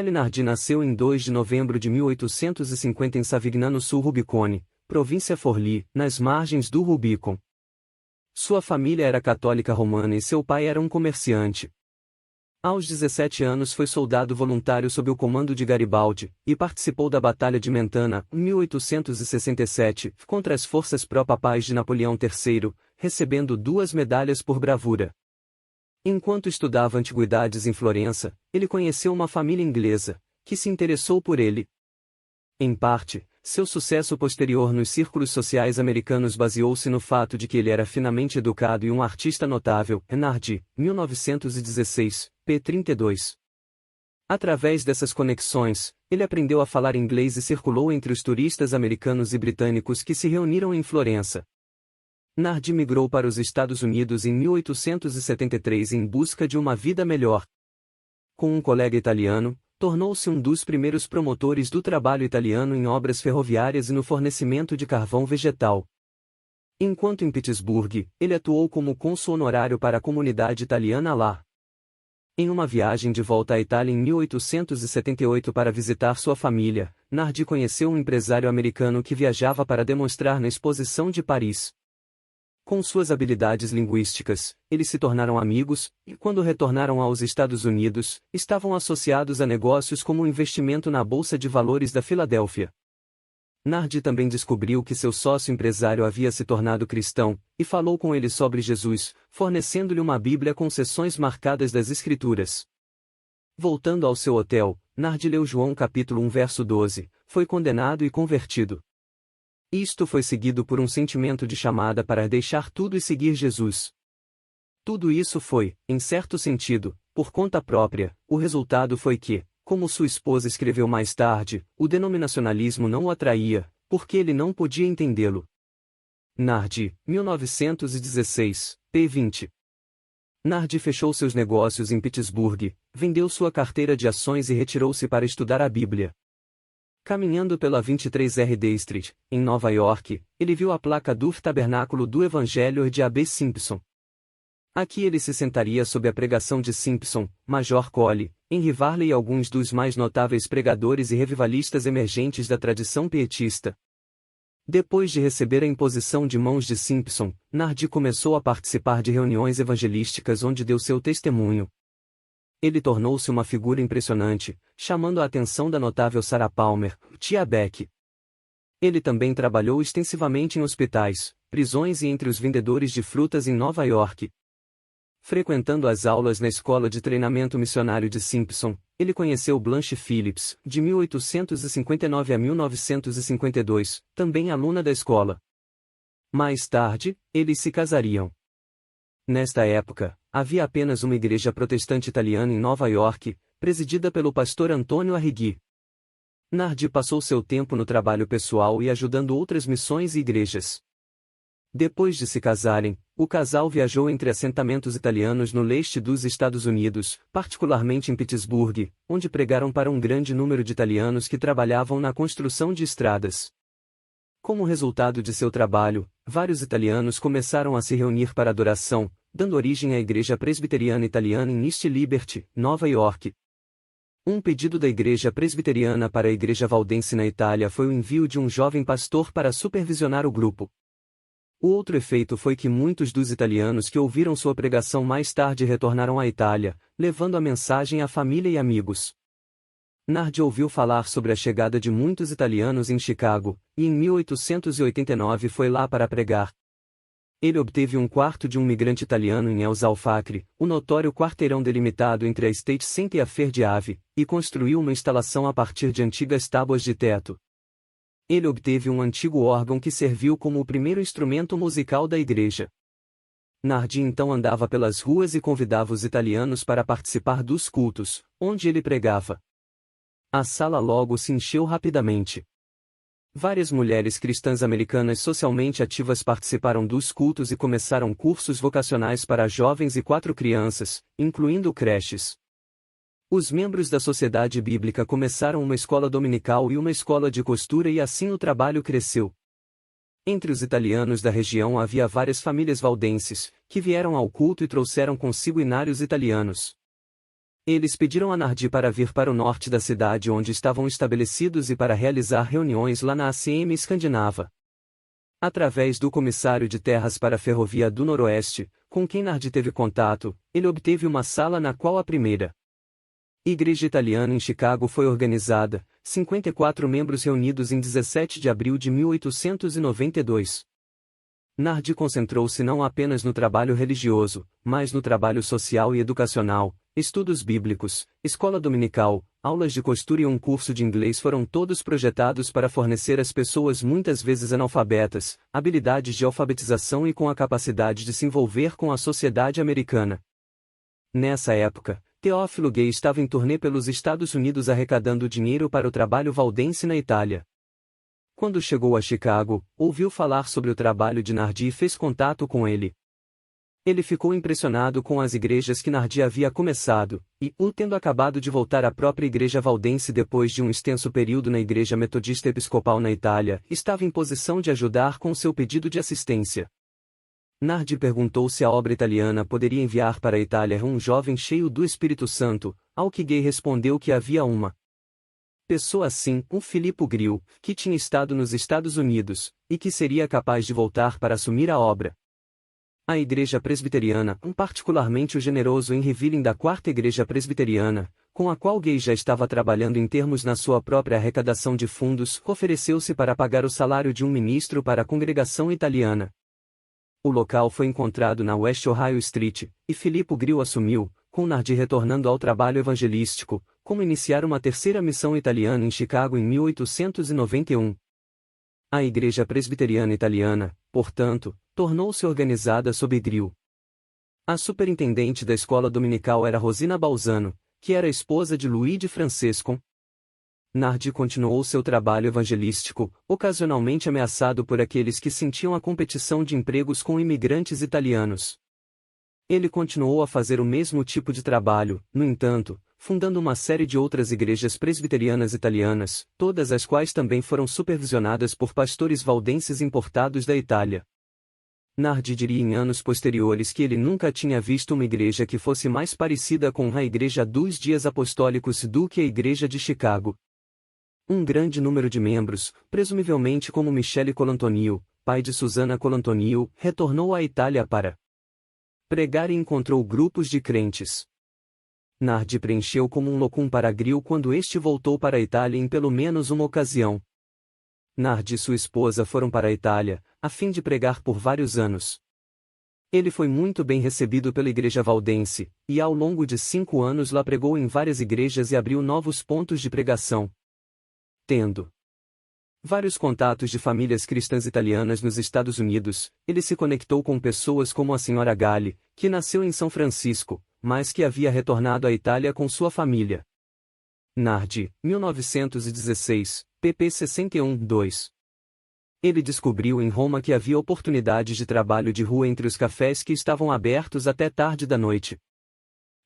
Nardi nasceu em 2 de novembro de 1850 em Savignano sul Rubicone, província Forlì, nas margens do Rubicon. Sua família era católica romana e seu pai era um comerciante. Aos 17 anos foi soldado voluntário sob o comando de Garibaldi, e participou da Batalha de Mentana, 1867, contra as forças pró-papais de Napoleão III, recebendo 2 medalhas por bravura. Enquanto estudava antiguidades em Florença, ele conheceu uma família inglesa, que se interessou por ele. Em parte, seu sucesso posterior nos círculos sociais americanos baseou-se no fato de que ele era finamente educado e um artista notável. Nardi, 1916, p. 32. Através dessas conexões, ele aprendeu a falar inglês e circulou entre os turistas americanos e britânicos que se reuniram em Florença. Nardi migrou para os Estados Unidos em 1873 em busca de uma vida melhor. Com um colega italiano, tornou-se um dos primeiros promotores do trabalho italiano em obras ferroviárias e no fornecimento de carvão vegetal. Enquanto em Pittsburgh, ele atuou como cônsul honorário para a comunidade italiana lá. Em uma viagem de volta à Itália em 1878 para visitar sua família, Nardi conheceu um empresário americano que viajava para demonstrar na exposição de Paris. Com suas habilidades linguísticas, eles se tornaram amigos, e quando retornaram aos Estados Unidos, estavam associados a negócios como o investimento na Bolsa de Valores da Filadélfia. Nardi também descobriu que seu sócio empresário havia se tornado cristão, e falou com ele sobre Jesus, fornecendo-lhe uma Bíblia com seções marcadas das Escrituras. Voltando ao seu hotel, Nardi leu João capítulo 1 verso 12, foi condenado e convertido. Isto foi seguido por um sentimento de chamada para deixar tudo e seguir Jesus. Tudo isso foi, em certo sentido, por conta própria. O resultado foi que, como sua esposa escreveu mais tarde, o denominacionalismo não o atraía, porque ele não podia entendê-lo. Nardi, 1916, p. 20. Nardi fechou seus negócios em Pittsburgh, vendeu sua carteira de ações e retirou-se para estudar a Bíblia. Caminhando pela 23R D Street, em Nova York, ele viu a placa do Tabernáculo do Evangelho de A.B. Simpson. Aqui ele se sentaria sob a pregação de Simpson, Major Collie, Henry Varley e alguns dos mais notáveis pregadores e revivalistas emergentes da tradição pietista. Depois de receber a imposição de mãos de Simpson, Nardi começou a participar de reuniões evangelísticas onde deu seu testemunho. Ele tornou-se uma figura impressionante, chamando a atenção da notável Sarah Palmer, tia Beck. Ele também trabalhou extensivamente em hospitais, prisões e entre os vendedores de frutas em Nova York. Frequentando as aulas na escola de treinamento missionário de Simpson, ele conheceu Blanche Phillips, de 1859 a 1952, também aluna da escola. Mais tarde, eles se casariam. Nesta época, havia apenas uma igreja protestante italiana em Nova York, presidida pelo pastor Antônio Arrighi. Nardi passou seu tempo no trabalho pessoal e ajudando outras missões e igrejas. Depois de se casarem, o casal viajou entre assentamentos italianos no leste dos Estados Unidos, particularmente em Pittsburgh, onde pregaram para um grande número de italianos que trabalhavam na construção de estradas. Como resultado de seu trabalho, vários italianos começaram a se reunir para adoração, dando origem à Igreja Presbiteriana Italiana em East Liberty, Nova York. Um pedido da Igreja Presbiteriana para a Igreja Valdense na Itália foi o envio de um jovem pastor para supervisionar o grupo. O outro efeito foi que muitos dos italianos que ouviram sua pregação mais tarde retornaram à Itália, levando a mensagem à família e amigos. Nardi ouviu falar sobre a chegada de muitos italianos em Chicago, e em 1889 foi lá para pregar. Ele obteve um quarto de um migrante italiano em El Zalfacre, o notório quarteirão delimitado entre a State Center e a Verde Ave, e construiu uma instalação a partir de antigas tábuas de teto. Ele obteve um antigo órgão que serviu como o primeiro instrumento musical da igreja. Nardi então andava pelas ruas e convidava os italianos para participar dos cultos, onde ele pregava. A sala logo se encheu rapidamente. Várias mulheres cristãs americanas socialmente ativas participaram dos cultos e começaram cursos vocacionais para jovens e 4 crianças, incluindo creches. Os membros da Sociedade Bíblica começaram uma escola dominical e uma escola de costura e assim o trabalho cresceu. Entre os italianos da região havia várias famílias valdenses, que vieram ao culto e trouxeram consigo inários italianos. Eles pediram a Nardi para vir para o norte da cidade onde estavam estabelecidos e para realizar reuniões lá na ACM escandinava. Através do comissário de terras para a Ferrovia do Noroeste, com quem Nardi teve contato, ele obteve uma sala na qual a primeira Igreja Italiana em Chicago foi organizada, 54 membros reunidos em 17 de abril de 1892. Nardi concentrou-se não apenas no trabalho religioso, mas no trabalho social e educacional, estudos bíblicos, escola dominical, aulas de costura e um curso de inglês foram todos projetados para fornecer às pessoas muitas vezes analfabetas, habilidades de alfabetização e com a capacidade de se envolver com a sociedade americana. Nessa época, Teófilo Gay estava em turnê pelos Estados Unidos arrecadando dinheiro para o trabalho valdense na Itália. Quando chegou a Chicago, ouviu falar sobre o trabalho de Nardi e fez contato com ele. Ele ficou impressionado com as igrejas que Nardi havia começado, e, tendo acabado de voltar à própria igreja valdense depois de um extenso período na Igreja Metodista Episcopal na Itália, estava em posição de ajudar com seu pedido de assistência. Nardi perguntou se a obra italiana poderia enviar para a Itália um jovem cheio do Espírito Santo, ao que Gay respondeu que havia uma pessoa assim, Filippo Grill, que tinha estado nos Estados Unidos, e que seria capaz de voltar para assumir a obra. A Igreja Presbiteriana, particularmente o generoso Henry Villing da Quarta Igreja Presbiteriana, com a qual Gay já estava trabalhando em termos na sua própria arrecadação de fundos, ofereceu-se para pagar o salário de um ministro para a congregação italiana. O local foi encontrado na West Ohio Street, e Filippo Grill assumiu, com Nardi retornando ao trabalho evangelístico, como iniciar uma terceira missão italiana em Chicago em 1891. A Igreja Presbiteriana Italiana, portanto, tornou-se organizada sob Grill. A superintendente da escola dominical era Rosina Balzano, que era esposa de Luigi Francesco. Nardi continuou seu trabalho evangelístico, ocasionalmente ameaçado por aqueles que sentiam a competição de empregos com imigrantes italianos. Ele continuou a fazer o mesmo tipo de trabalho, no entanto, fundando uma série de outras igrejas presbiterianas italianas, todas as quais também foram supervisionadas por pastores valdenses importados da Itália. Nardi diria em anos posteriores que ele nunca tinha visto uma igreja que fosse mais parecida com a Igreja dos Dias Apostólicos do que a Igreja de Chicago. Um grande número de membros, presumivelmente como Michele Colantonio, pai de Susana Colantonio, retornou à Itália para pregar e encontrou grupos de crentes. Nardi preencheu como um locum para Grill quando este voltou para a Itália em pelo menos uma ocasião. Nardi e sua esposa foram para a Itália, a fim de pregar por vários anos. Ele foi muito bem recebido pela igreja valdense, e ao longo de 5 anos lá pregou em várias igrejas e abriu novos pontos de pregação. Tendo vários contatos de famílias cristãs italianas nos Estados Unidos, ele se conectou com pessoas como a senhora Galli, que nasceu em São Francisco, mas que havia retornado à Itália com sua família. Nardi, 1916, pp 61-2. Ele descobriu em Roma que havia oportunidades de trabalho de rua entre os cafés que estavam abertos até tarde da noite.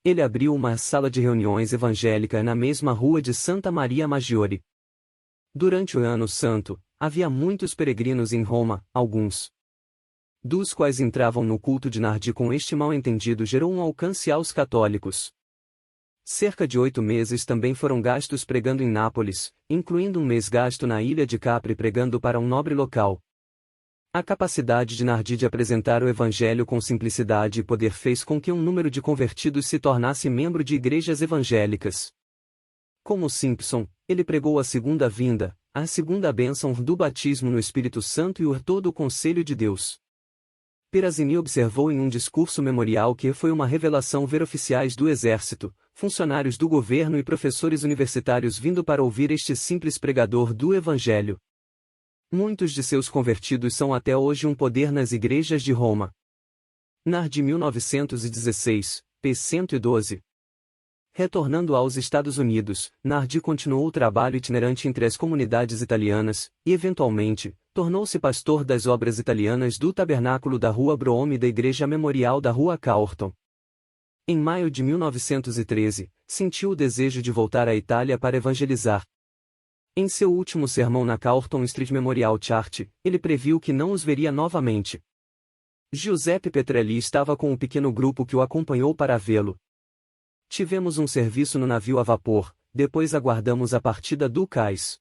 Ele abriu uma sala de reuniões evangélica na mesma rua de Santa Maria Maggiore. Durante o Ano Santo, havia muitos peregrinos em Roma, alguns dos quais entravam no culto de Nardi com este mal-entendido gerou um alcance aos católicos. Cerca de 8 meses também foram gastos pregando em Nápoles, incluindo um mês gasto na ilha de Capri pregando para um nobre local. A capacidade de Nardi de apresentar o evangelho com simplicidade e poder fez com que um número de convertidos se tornasse membro de igrejas evangélicas. Como Simpson, ele pregou a segunda vinda, a segunda bênção do batismo no Espírito Santo e todo o conselho de Deus. Perazini observou em um discurso memorial que foi uma revelação ver oficiais do exército, funcionários do governo e professores universitários vindo para ouvir este simples pregador do Evangelho. Muitos de seus convertidos são até hoje um poder nas igrejas de Roma. Nardi 1916, p. 112. Retornando aos Estados Unidos, Nardi continuou o trabalho itinerante entre as comunidades italianas, e eventualmente, tornou-se pastor das obras italianas do Tabernáculo da Rua Broome e da Igreja Memorial da Rua Caorton. Em maio de 1913, sentiu o desejo de voltar à Itália para evangelizar. Em seu último sermão na Caorton Street Memorial Church, ele previu que não os veria novamente. Giuseppe Petrelli estava com um pequeno grupo que o acompanhou para vê-lo. Tivemos um serviço no navio a vapor, depois aguardamos a partida do cais.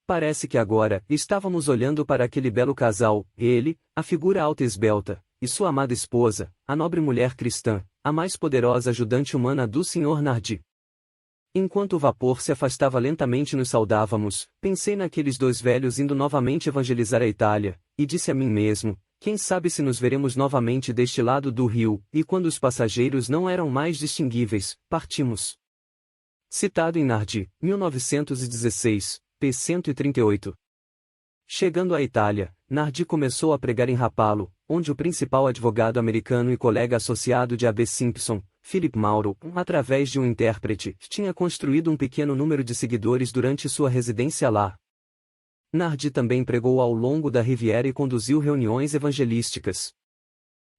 Parece que agora estávamos olhando para aquele belo casal, ele, a figura alta e esbelta, e sua amada esposa, a nobre mulher cristã, a mais poderosa ajudante humana do Sr. Nardi. Enquanto o vapor se afastava lentamente nos saudávamos, pensei naqueles dois velhos indo novamente evangelizar a Itália, e disse a mim mesmo, quem sabe se nos veremos novamente deste lado do rio, e quando os passageiros não eram mais distinguíveis, partimos. Citado em Nardi, 1916, p. 138. Chegando à Itália, Nardi começou a pregar em Rapallo, onde o principal advogado americano e colega associado de A.B. Simpson, Philip Mauro, através de um intérprete, tinha construído um pequeno número de seguidores durante sua residência lá. Nardi também pregou ao longo da Riviera e conduziu reuniões evangelísticas.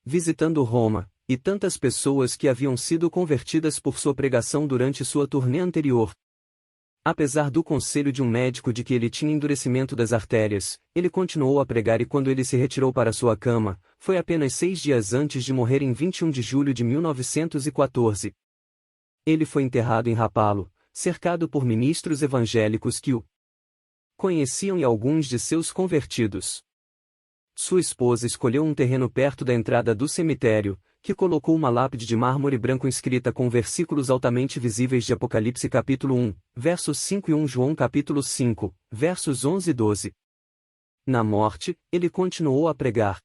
Visitando Roma, e tantas pessoas que haviam sido convertidas por sua pregação durante sua turnê anterior. Apesar do conselho de um médico de que ele tinha endurecimento das artérias, ele continuou a pregar e quando ele se retirou para sua cama, foi apenas 6 dias antes de morrer em 21 de julho de 1914. Ele foi enterrado em Rapallo, cercado por ministros evangélicos que o conheciam e alguns de seus convertidos. Sua esposa escolheu um terreno perto da entrada do cemitério, que colocou uma lápide de mármore branco inscrita com versículos altamente visíveis de Apocalipse capítulo 1, versos 5 e 1 João capítulo 5, versos 11 e 12. Na morte, ele continuou a pregar.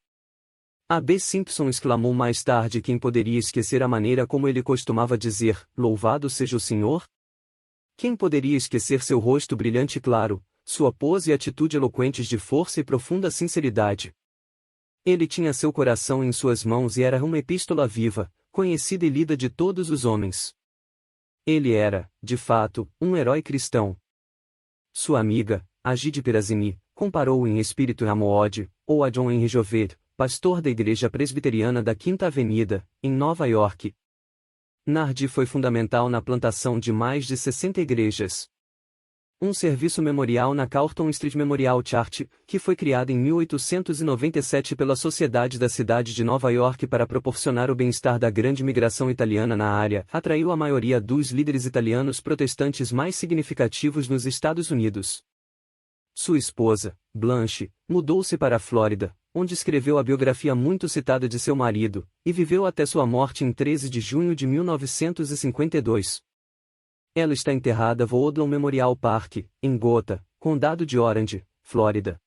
A.B. Simpson exclamou mais tarde: quem poderia esquecer a maneira como ele costumava dizer, louvado seja o Senhor? Quem poderia esquecer seu rosto brilhante e claro, sua pose e atitude eloquentes de força e profunda sinceridade? Ele tinha seu coração em suas mãos e era uma epístola viva, conhecida e lida de todos os homens. Ele era, de fato, um herói cristão. Sua amiga, Agide Perazini, comparou-o em espírito a Moody, ou a John Henry Jovet, pastor da Igreja Presbiteriana da Quinta Avenida, em Nova York. Nardi foi fundamental na plantação de mais de 60 igrejas. Um serviço memorial na Carlton Street Memorial Church, que foi criado em 1897 pela Sociedade da Cidade de Nova York para proporcionar o bem-estar da grande migração italiana na área, atraiu a maioria dos líderes italianos protestantes mais significativos nos Estados Unidos. Sua esposa, Blanche, mudou-se para a Flórida, onde escreveu a biografia muito citada de seu marido, e viveu até sua morte em 13 de junho de 1952. Ela está enterrada no Woodlawn Memorial Park, em Gotha, Condado de Orange, Flórida.